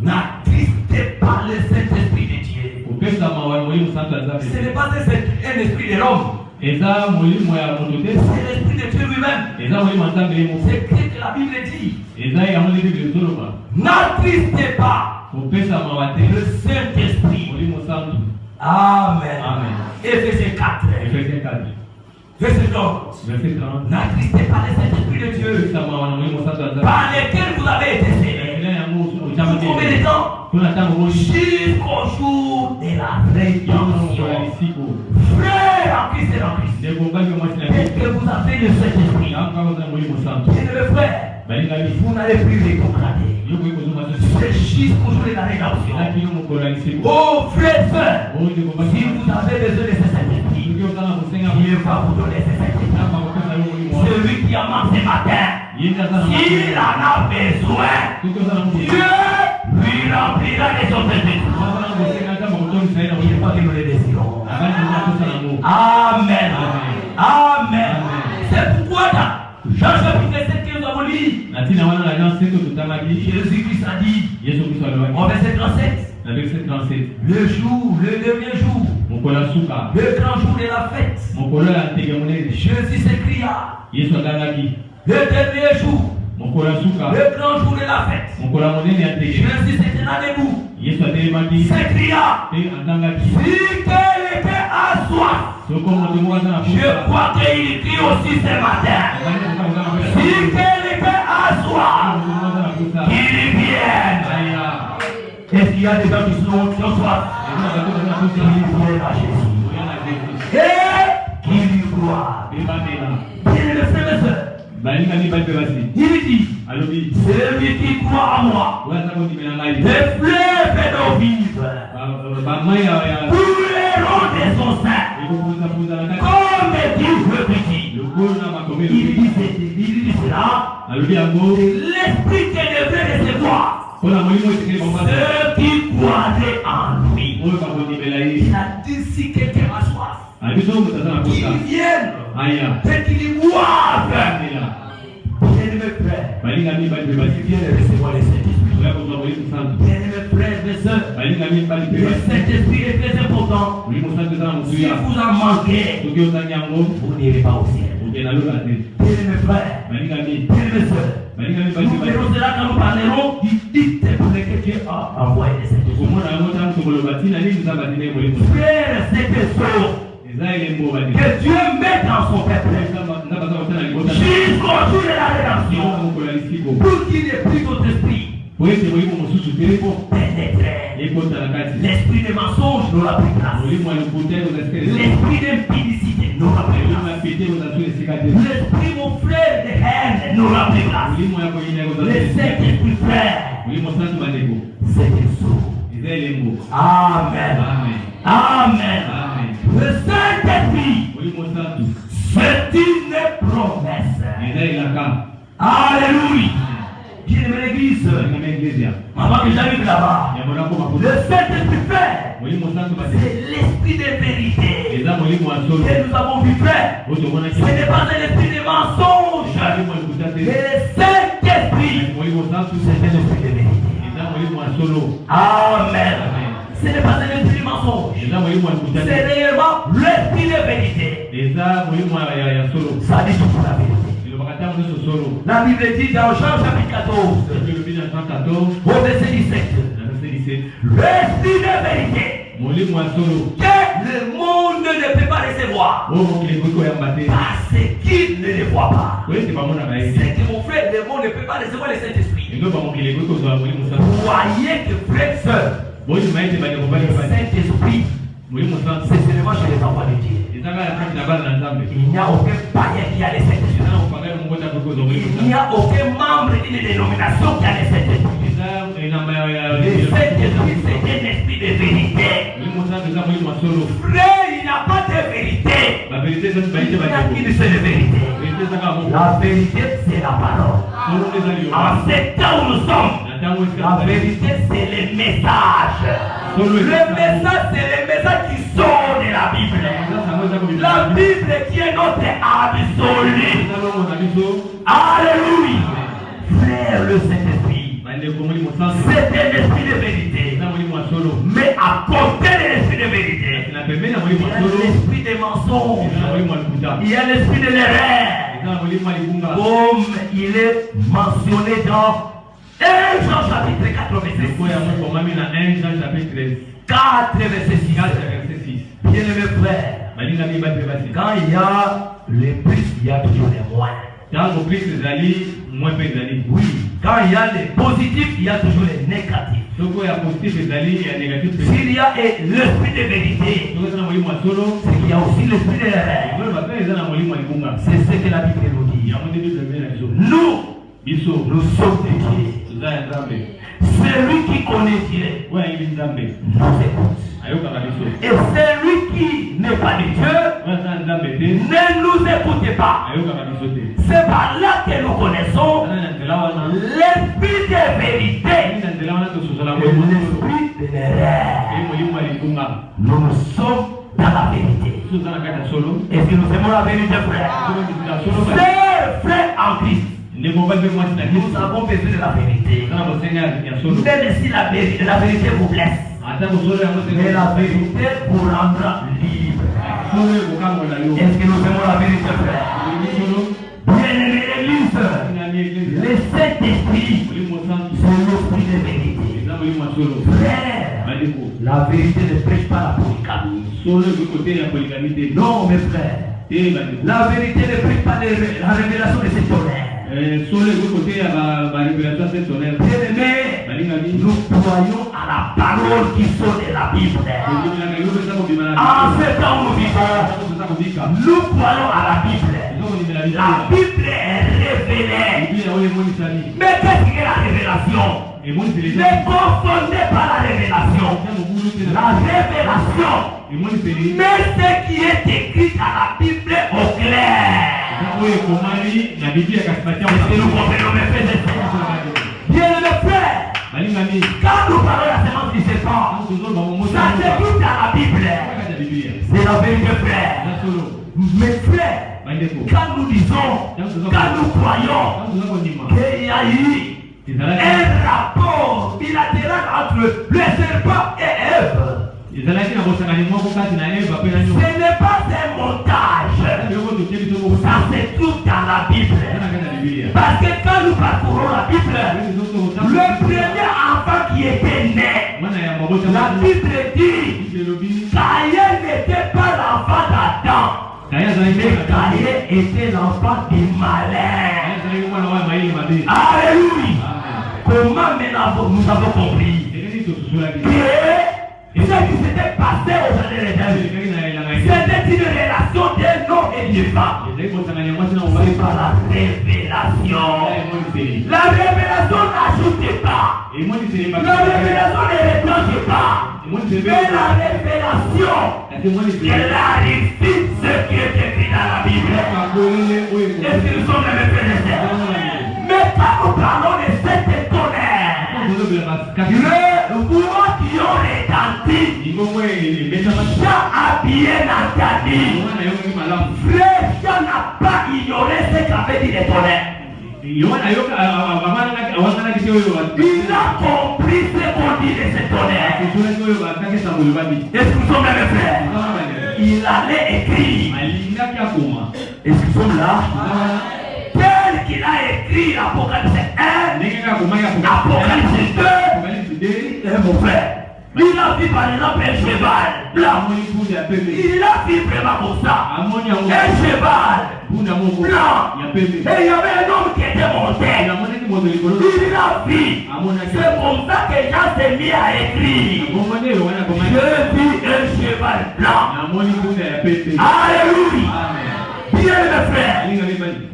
n'attristez pas le Saint-Esprit de Dieu. Ce n'est pas un esprit de l'homme. C'est l'esprit de Dieu lui-même. C'est ce que la Bible dit. N'attristez pas le Saint-Esprit. Amen. Ephésiens 4. Verset 30. N'attristez pas le Saint-Esprit de Dieu par lequel vous avez été scellés. Combien de temps? Jusqu'au jour de la rédemption. Frère en Christ et en Christ. Est-ce que vous avez le Saint-Esprit? Bien-aimés frères, vous n'allez plus rétrograder. C'est jusqu'au jour de la rédemption. Oh frère, frère, si vous avez besoin de ce Saint-Esprit, Dieu va vous donner ce Saint-Esprit. Celui qui a manqué ce matin, s'il en a besoin, Dieu lui remplira les autres esprits. Il n'est pas que nous les désirons. Amen. Amen. C'est pourquoi dans Jean chapitre 7 que nous avons lu, Jésus-Christ a dit, au verset 37, le jour, le dernier jour, le grand jour de la fête, Jésus s'écria, le dernier jour, le grand jour de la fête, Jésus s'étonna debout, s'écria, si qu'elle était à soif, je crois qu'il crie aussi ce matin, si qu'elle était à soif, qu'il vienne. Est-ce qu'il y a des gens qui ont soif? Qu'ils viennent à Jésus et qu'ils lui croient. Bien le frère et soeur, il dit, celui qui croit en moi, les fleuves d'eau vive couleront de son sein, comme Dieu veut dit. Il dit cela, l'esprit qui devrait recevoir ceux qui croiraient en lui. Il a dit si quelqu'un a soif, qu'il vienne et qu'il boive. Bien-aimés frères, il vient de recevoir le Saint-Esprit. Bien-aimés frères et sœurs, le Saint-Esprit est très important. Si vous en manquez, vous n'irez pas au ciel. Bien-aimés frères, bien-aimés sœurs, nous verrons cela quand nous parlerons du titre pour lequel Dieu a envoyé le Saint-Esprit. Frères et sœurs, que Dieu mette dans son peuple jusqu'au jour de la rédemption pour qu'il n'ait plus d'autre esprit pour pénétrer. L'esprit de mensonge n'aura plus place. L'esprit d'impudicité n'aura plus place. L'esprit, mon frère, de haine n'aura plus place. Le Saint-Esprit, frère, c'est Jésus. Amen. Amen. Le Saint-Esprit, c'est une promesse. Alléluia. Bien-aimé l'église, avant que j'arrive là-bas, le Saint-Esprit, frère, c'est l'esprit de vérité. Et nous avons vu, frère, ce n'est pas un esprit de mensonge, mais le Saint-Esprit, c'est un esprit de vérité. Amen. Ce n'est pas un esprit de mensonge, c'est réellement l'esprit de vérité. Ça dit toute la vérité. La Bible dit dans Jean chapitre 14, au verset 17, l'esprit de vérité que le monde ne peut pas recevoir parce qu'il ne le voit pas. C'est que mon frère, le monde ne peut pas recevoir le Saint-Esprit. Voyez que frère et soeur, le Saint-Esprit, c'est seulement chez les enfants de Dieu. Il n'y a aucun païen qui a le Saint-Esprit. Il n'y a aucun membre d'une dénomination qui a le Saint-Esprit. Le Saint-Esprit, c'est un esprit de vérité. Frère, il n'y a pas de vérité. Il n'y a qu'une seule vérité. La vérité, c'est la parole. En ce temps où nous sommes, la vérité, c'est le message. Le message, c'est le message qui sort de la Bible. La Bible qui est notre absolu. Alléluia. Frère, le Saint-Esprit, c'est un esprit de vérité. Mais à côté de l'esprit de vérité, il y a l'esprit des mensonges. Il y a l'esprit de l'erreur. Comme il est mentionné dans 1 Jean chapitre 4 verset 6. 4 verset 6. Bien-aimés frères, quand il y a les plus, il y a toujours les moins. Oui, quand il y a les positifs, il y a toujours les négatifs. S'il y a l'esprit de vérité, c'est qu'il y a aussi l'esprit de l'erreur. C'est ce que la Bible nous dit. Nous sommes des dieux. Celui qui connaît Dieu nous écoute. Et celui qui n'est pas de Dieu ne nous écoute pas. C'est par là que nous connaissons l'esprit de vérité et l'esprit de l'erreur. Nous sommes dans la vérité. Est-ce que nous aimons la vérité, frère? Frère en Christ, nous avons besoin de la vérité. Même si la vérité vous blesse, mais la vérité vous rendra libre. Est-ce que nous aimons la vérité, frère? Bien-aimé l'Église, le Saint-Esprit, c'est l'esprit de vérité. Frère, la vérité ne prêche pas la polygamie. Non, mes frères, la vérité ne prêche pas la révélation de cet tonnerre. Nous croyons à la parole qui sort de la Bible. En ce temps où nous vivons, nous croyons à la Bible. La Bible est révélée. Mais qu'est-ce que la révélation? Ne confondez pas la révélation. La révélation, mais ce qui est écrit à la Bible au clair. Est-ce que nous comprenons, mes frères et sœurs? Bien, mes frères, quand nous parlons de la sémence du serpent, ça s'écoute à la Bible. C'est la vérité, frère. Mes frères, quand nous disons, quand nous croyons qu'il y a eu un rapport bilatéral entre le serpent et Ève, ce n'est pas un montage. Ça se trouve dans la Bible. Parce que quand nous parcourons la Bible, le premier enfant qui était né, la Bible dit Caïn n'était pas l'enfant d'Adam, mais Caïn était l'enfant du malin. Alléluia. Comment maintenant nous avons compris que ce qui s'était passé au jardin d'Éden, c'était une relation d'un homme et d'une femme. C'est pas la révélation. La révélation n'ajoute pas. La révélation ne retranche pas. Mais la révélation clarifie ce qui est écrit dans la Bible. Est-ce que nous sommes les frères? Mais quand nous parlons de cette tonnerre, le mouvement qui ont rédenti, Jean a bien entendu. Frère, Jean n'a pas ignoré ce qu'avait dit les tonnerres. Il a compris ce qu'on dit de ces tonnerres. Est-ce que nous sommes là, mes frères? Il allait écrire. Est-ce que nous sommes là? Tel qu'il a écrit l'Apocalypse 1, Apocalypse 2, mon frère. Il a vu par exemple un cheval blanc. Il a vu vraiment comme ça. Un cheval blanc. Et il y avait un homme qui était monté. Il a vu. C'est comme ça que Jean s'est mis à écrire. Je vis un cheval blanc. Alléluia. Bien mes frères.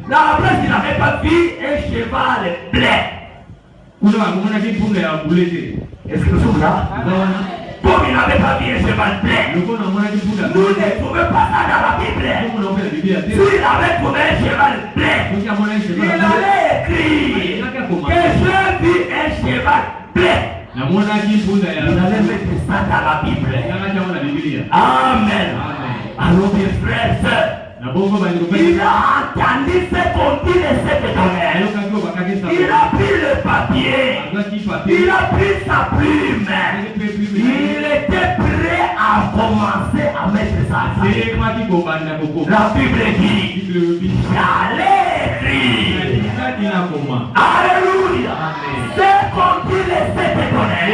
Là après il n'avait pas vu un cheval blanc. Est-ce que nous sommes là? Comme il n'avait pas vu un cheval plein. Nous ne trouvons pas ça dans la Bible. Si il avait trouvé un cheval plein, il allait écrire que je vis un cheval plein. Il allait mettre ça dans la Bible. Amen. Alors mes frères et sœurs, il a entendu ce qu'on dit et ce que donnait. Il a pris le papier. Il a pris sa plume. Il était prêt à commencer à mettre ça. La Bible dit, j'allais écrire. Alléluia. Ce qu'on dit et ce que donnait.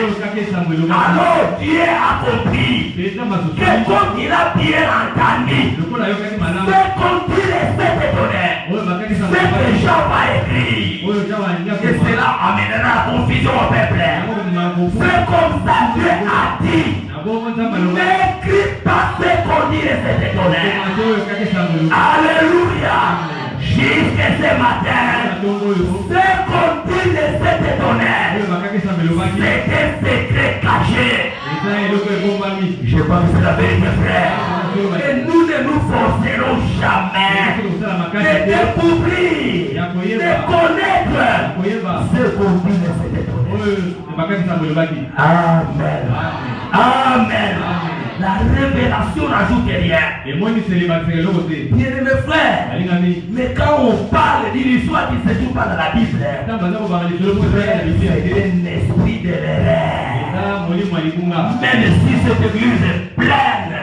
Alors Dieu a compris que comme il a bien entendu, ce qu'on dit et ce que donnait, ce que Jean va écrire, et cela amènera la confusion au peuple. C'est comme ça Dieu a dit. N'écris pas ce qu'on dit et ce que donnait. Alléluia. Jusqu'à ce matin, ce qu'on dit et ce que donnait, c'est un secret caché. Je pense que c'est la vérité, frère. Et nous ne nous forcerons jamais de découvrir, de connaître ce qu'on dit et ce que donnait. Amen. Amen. La révélation n'ajoute rien. Bien-aimés frères, mais quand on parle d'une histoire qui se trouve pas dans la Bible, c'est un esprit de l'erreur. Même si cette église est pleine,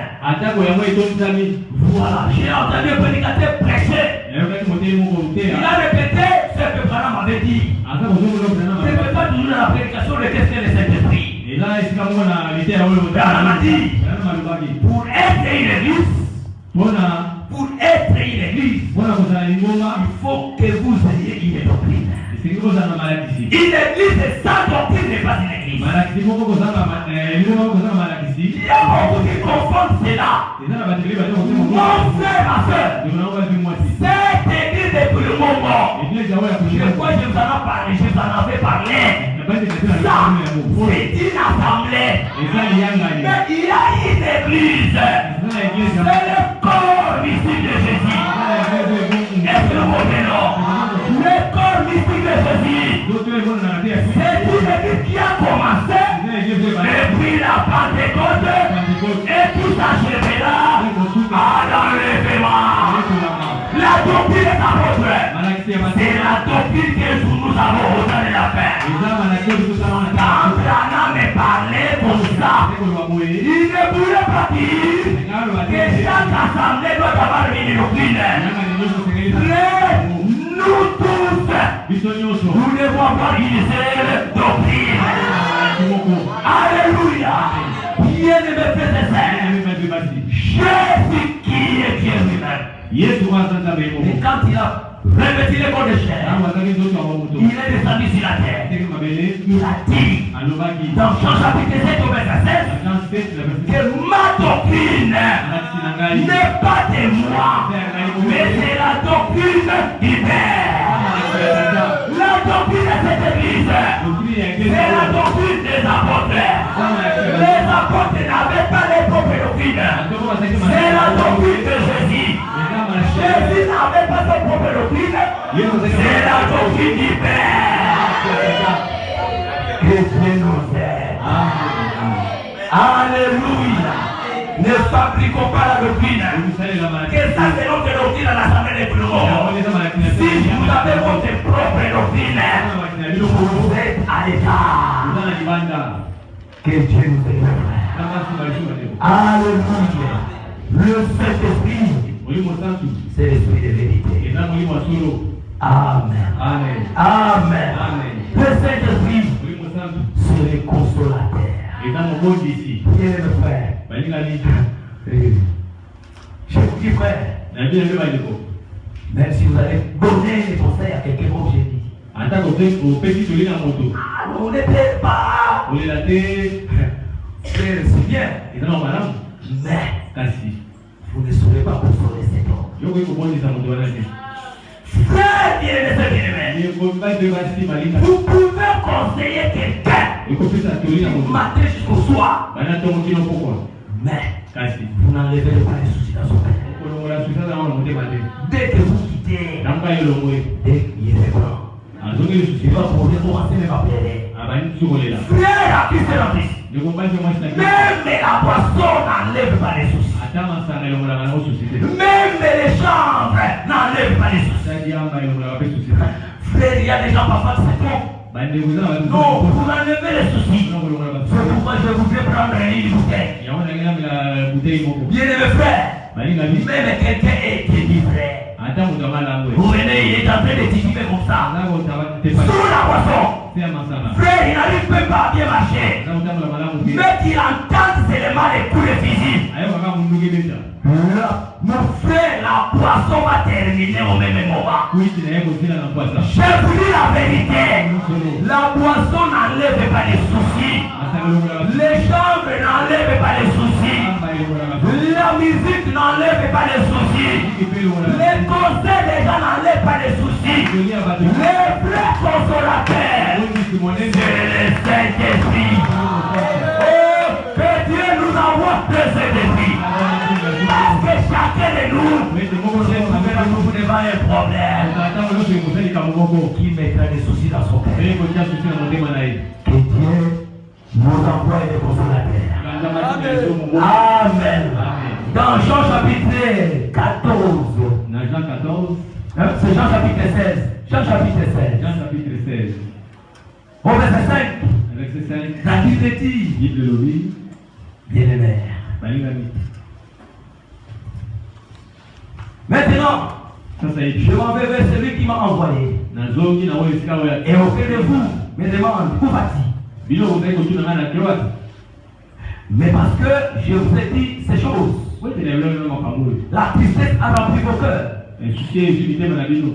voilà, j'ai entendu un prédicateur prêcher. Il a répété ce que Branham avait dit. Je ne peux pas toujours dans la prédication le tester les Saint-Esprit. Branham a dit, pour être une église, il faut que vous ayez une doctrine. Une église sans doctrine n'est pas une église. Il y a beaucoup qui confondent cela. Mon frère, ma soeur, cette église est pour le moment. Je crois que je vous en avais parlé. Ça, c'est une assemblée. Mais il y a une église. C'est le corps mystique de Jésus. Est-ce que vous comprenez? Le corps mystique de Jésus. C'est une église qui a commencé depuis la Pentecôte et tout s'achèvera à l'enlèvement. La doctrine est à votre. C'est la doctrine que nous avons donné la paix. Quand Branham me parlait comme ça, il ne voulait pas dire que chaque assemblée doit avoir une doctrine. Nous tous, nous devons avoir une seule doctrine. Alléluia. Bien-aimés frères et sœurs, Jésus qui est Dieu lui-même. Et quand il a revêtu le corps de chair, il est descendu sur la terre. Il a dit dans Jean chapitre 7 au verset 16 que ma doctrine n'est pas de moi, mais c'est la doctrine du Père. La doctrine de cette église, c'est la doctrine des apôtres. Les apôtres n'avaient pas les propres doctrines. C'est la doctrine de Jésus. Jésus n'avait pas sa propre doctrine. C'est la doctrine du Père. Que Dieu nous aide. Alléluia. Ne fabriquons pas la doctrine. Que ça c'est notre doctrine à l'Assemblée des Plombs. Si vous avez votre propre doctrine, vous êtes à l'écart. Que Dieu nous aide. Alléluia. Le Saint-Esprit, c'est l'esprit de vérité. Amen. Amen. Amen. Le Saint-Esprit, c'est le consolateur. Bien le frère. Je vous dis frère, même si vous allez donner des conseils à quelqu'un comme j'ai dit, on ne plaît pas. C'est bien. Mais vous ne saurez pas consoler cet homme. Frère bien-aimé, vous pouvez conseiller quelqu'un du matin jusqu'au soir. Mais vous n'enlevez pas les soucis dans son cœur. Dès que vous quittez, dès qu'il est grand, il va pouvoir commencer même à pleurer. Frère à Christ et en Christ, même la boisson n'enlève pas les soucis. Même les chambres n'enlèvent pas les soucis. Frère, il y a des gens parfois qui se trompent. Non, vous enlevez les soucis. C'est pourquoi je voudrais prendre une bouteille. Bien-aimé frère, même quelqu'un est délivré. Vous venez, il est en train de titiller comme ça. Sous la boisson. Frère, il n'arrive même pas à bien marcher. Mais qu'il entende seulement les coups de fusil. Mon frère, la poisson va terminer au même moment. Je vous dis la vérité. La poisson n'enlève pas les soucis. Les chambres n'enlèvent pas les soucis. La musique n'enlève pas les soucis. Les concerts des gens n'enlèvent pas les soucis. Les vrais consolateurs, c'est le Saint-Esprit. Oh, que Dieu nous envoie de Saint-Esprit. Parce que chacun de nous devant un problème qui mettra des soucis dans son cœur. Que Dieu nous envoie des consolateurs. Amen. Dans Jean chapitre 14. C'est Jean chapitre 16. Jean chapitre 16. Au verset 5. La Bible dit, bien-aimé. Maintenant, je m'en vais vers celui qui m'a envoyé. Et auprès de vous, me demande, où vas-tu? Mais parce que je vous ai dit ces choses, la tristesse a rempli vos cœurs.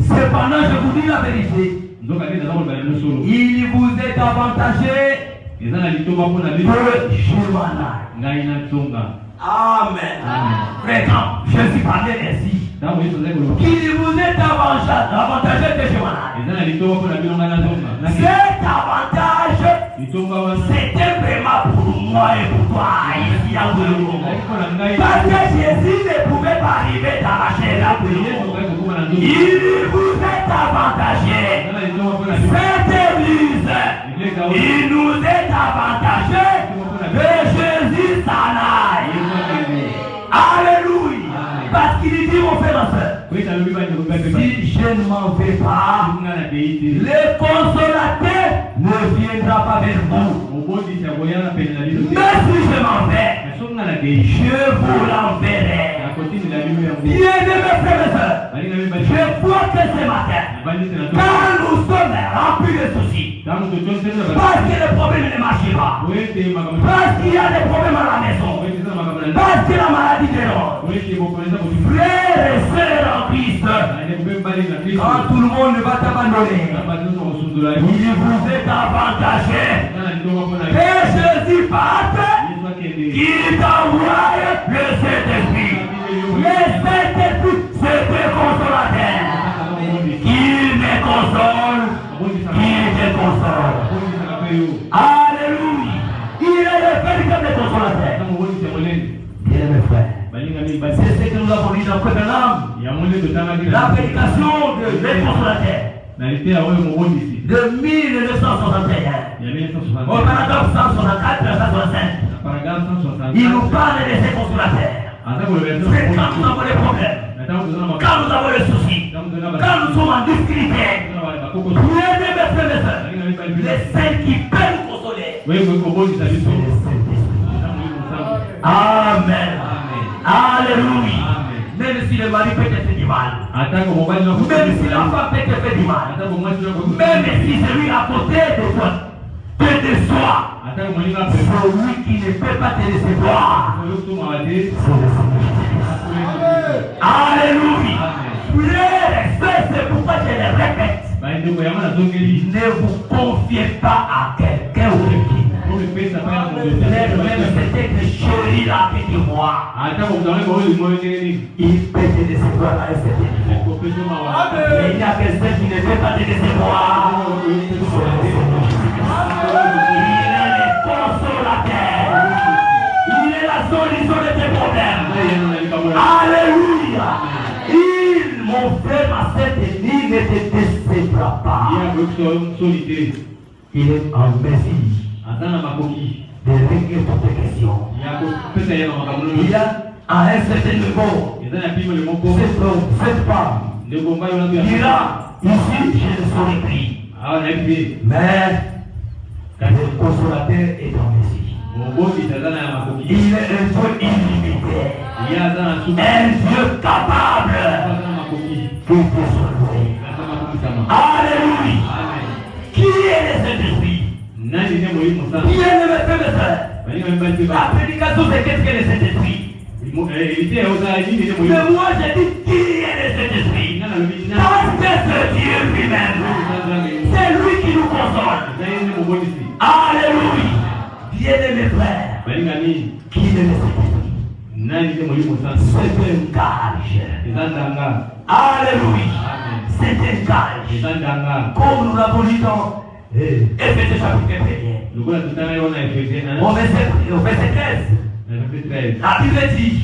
Cependant, je vous dis la vérité. Il vous est avantagé que je m'en aille. Amen. Frère, Jésus parlait ainsi. Qu'il vous est avantagé que je m'en aille. Cet avantage, c'était vraiment pour moi et pour toi ici à Boulou. Parce que Jésus ne pouvait pas arriver dans la chair à Boulou. Il vous est avantagé. Cette église, il nous est avantagé que Jésus s'en aille. Alléluia. Parce qu'il dit, mon frère, ma soeur, si je ne m'en vais pas, le consolateur ne viendra pas vers vous. Mais si je m'en vais, je vous l'enverrai. Bien-aimés frères et sœurs, je crois que ce matin, quand nous sommes remplis de soucis, parce que le problème ne marche pas, parce qu'il y a des problèmes à la maison, parce que la maladie dérange, frères et sœurs en Christ, quand tout le monde va t'abandonner, il vous est avantagé que Jésus parte, qu'il t'envoie le Saint-Esprit. Le Saint-Esprit, c'est le consolateur. Il me console, il te console. Alléluia. Il est le véritable consolateur. Bien mes frères, c'est ce que nous avons dit dans Copenhague. La prédication de consolateur de 1961. Au paragraphe 164 et 165. Il nous parle de ces consolateurs. C'est quand nous avons des problèmes, quand nous avons des soucis, quand nous sommes en difficulté, les saints qui peuvent nous consoler, Amen. Alléluia. Même si le mari peut te faire du mal, même si la femme peut te faire du mal, même si celui à côté de toi te déçoit, celui qui ne peut pas te recevoir, alléluia. Frères, c'est pourquoi je le répète. Ne vous confiez pas à quelqu'un ou quelqu'un. c'était que chéri là que de moi. Il peut te décevoir à un certain niveau. Mais il n'y a personne qui ne peut pas te décevoir. Il est le consolateur. Il est la solution de tes problèmes. Alléluia. Mon frère, ma sœur, il ne te décevra pas. Il est en mesure de régler toutes tes questions. Il y a à un certain niveau, cette femme dira, ici je ne saurais plus. Mais le consolateur est en mesure. Il est un Dieu illimité. Un Dieu capable. Que Dieu soit loué. Alléluia. Qui est le Saint-Esprit? Qui est le maître de ça? La prédication, c'est qu'est-ce que le Saint-Esprit? Mais moi, je dis qui est le Saint-Esprit? Parce que c'est Dieu lui-même. C'est lui qui nous console. Alléluia. Bien-aimés frères, qui est le Saint-Esprit? C'est un gage. Alléluia. C'est un gage. Comme nous l'avons dit dans Éphésiens chapitre 1. Au verset 13. La Bible dit,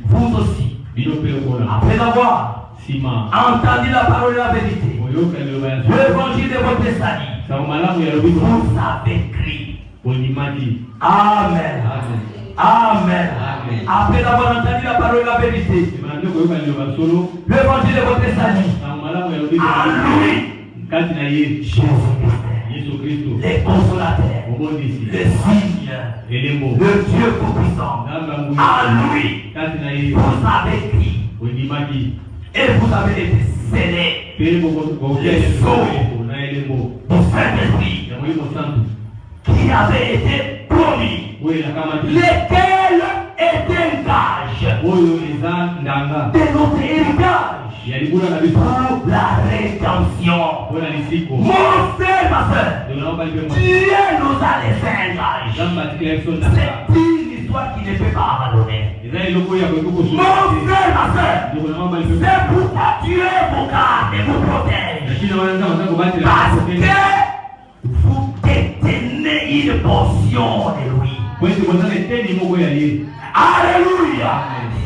vous aussi, après avoir entendu la parole de la vérité, l'évangile de votre salut, vous avez crié. Amen. Amen. Après avoir entendu la parole de la vérité, l'évangile de votre salut, en lui, Jésus-Christ, les consolateurs, le signe, le Dieu tout-puissant, en lui, vous avez crié et vous avez été scellés les sceaux du Saint-Esprit qui avait été promis, lesquels étaient un gage de notre héritage pour la rédemption. Mon frère, ma soeur, Dieu nous a laissé un gage. C'est une histoire qui ne peut pas abandonner. Mon frère, ma soeur, c'est pourquoi Dieu vous garde et vous protège. Parce que vous détenez une portion de lui. Alléluia.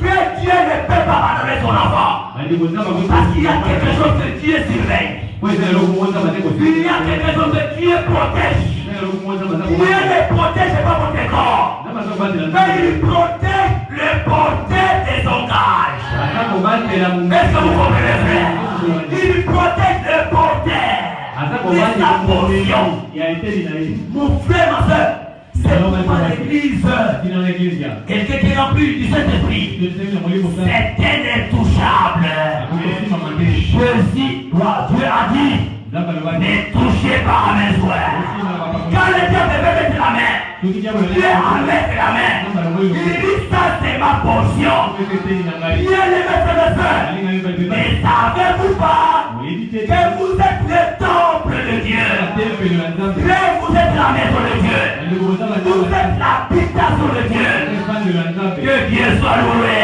Mais Dieu ne peut pas abandonner son enfant. Parce qu'il y a quelque chose que Dieu surveille. Il y a quelque chose que Dieu protège. Dieu ne protège pas votre corps. Mais il protège le porteur de son gage. Est-ce que vous comprenez, frère? Il protège le porteur de sa portion. Mon frère, ma soeur, c'est pourquoi l'église, quelqu'un qui est rempli du Saint-Esprit, c'est intouchable. Jésus, Dieu a dit, ne touchez pas à mes soeurs. Quand le diable veut mettre la main, Dieu enlève la main. Il dit, ça c'est ma portion. Dieu les maître de soeurs. Mais savez-vous pas que vous êtes le temple de Dieu? Que vous êtes la maison de Dieu. Vous êtes l'habitation de Dieu. Que Dieu soit loué.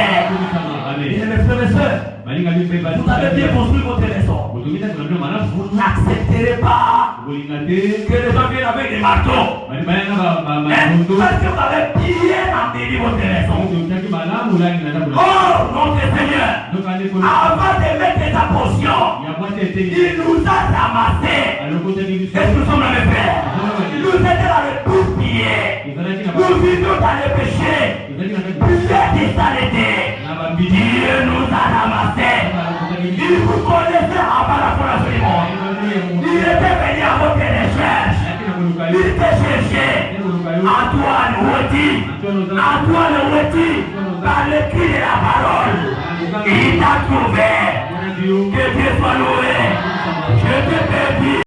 Et mes frères et sœurs, vous avez bien construit votre maison. Vous n'accepterez pas que les gens viennent avec des marteaux. Parce que vous avez bien embelli votre maison. Oh, notre Seigneur, avant de mettre sa portion, il nous a ramassés. Est-ce que nous sommes dans le frères? Il nous était dans le bout-pied. Nous vivions dans le péché. Plusieurs des saletés. Dieu nous a ramassés. Il vous connaissait avant la fondation du monde. Il était venu à votre recherche. Il était cherché. Antoine Oueti, par le cri de la parole, il t'a trouvé. Que Dieu soit loué. Je te prie.